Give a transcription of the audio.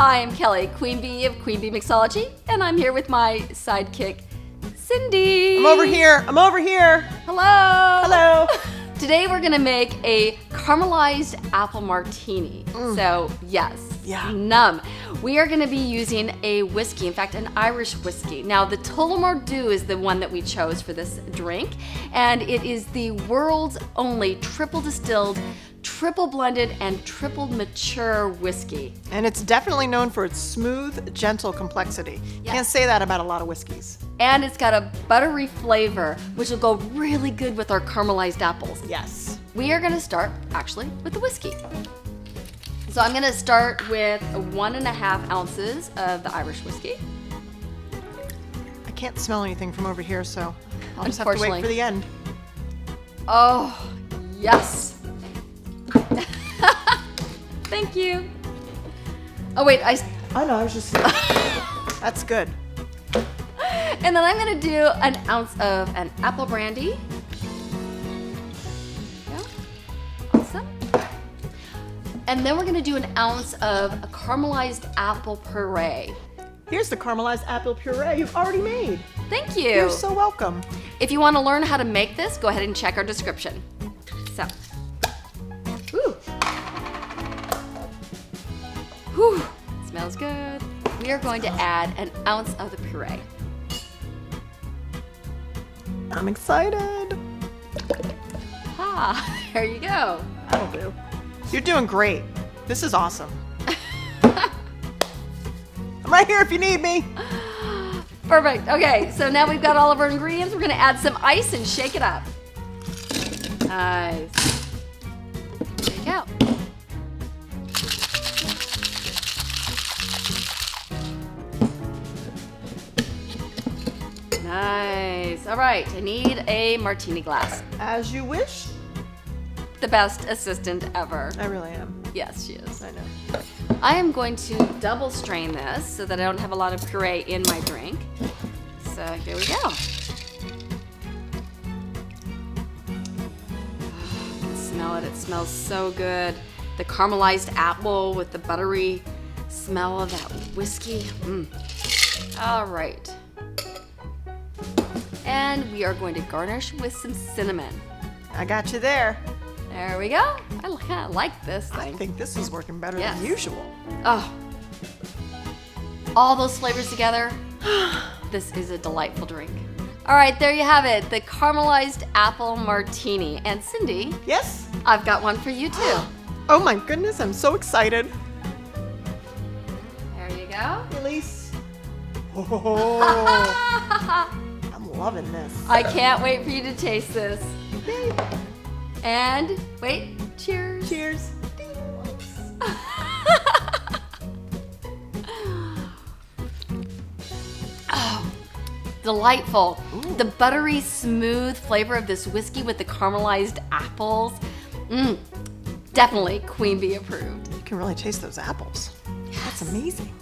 Hi, I'm Kelly, Queen Bee of Queen Bee Mixology, and I'm here with my sidekick, Cindy. I'm over here. Hello. Hello. Today we're gonna make a caramelized apple martini. So yes, Yeah. Num. We are gonna be using a whiskey, in fact, an Irish whiskey. Now the Tullamore Dew is the one that we chose for this drink, and it is the world's only triple distilled, triple blended, and triple mature whiskey. And it's definitely known for its smooth, gentle complexity. Yes. Can't say that about a lot of whiskeys. And it's got a buttery flavor, which will go really good with our caramelized apples. Yes. We are gonna start, actually, with the whiskey. So I'm gonna start with 1.5 ounces of the Irish whiskey. I can't smell anything from over here, so I'll just have to wait for the end. Oh, yes. Thank you. Oh wait, I know, I was just... That's good. and then I'm gonna do an ounce of an apple brandy. Yeah. Awesome. And then we're gonna do an ounce of a caramelized apple puree. Here's the caramelized apple puree you've already made. Thank you. You're so welcome. If you want to learn how to make this, go ahead and check our description. So, whew. Whew. Smells good. We are going to add an ounce of the puree. I'm excited. Ah, there you go. That'll do. You're doing great. This is awesome. I'm right here if you need me. Perfect. Okay, so now we've got all of our ingredients. We're going to add some ice and shake it up. Nice. Shake out. Nice. All right, I need a martini glass. As you wish. The best assistant ever. I really am. Yes, she is. I know. I am going to double strain this so that I don't have a lot of puree in my drink. So here we go. I can smell it. It smells so good. The caramelized apple with the buttery smell of that whiskey. All right. And we are going to garnish with some cinnamon. I got you there. There we go. I kind of like this I thing. think this is working better Yes. than usual. Oh, all those flavors together. This is a delightful drink. All right, there you have it, the caramelized apple martini. And Cindy, Yes? I've got one for you too. Oh my goodness, I'm so excited. There you go. Elise. Oh, I'm loving this. I can't wait for you to taste this. And wait, cheers. Cheers. Oh, delightful. The buttery, smooth flavor of this whiskey with the caramelized apples. Definitely Queen Bee approved. You can really taste those apples. That's amazing.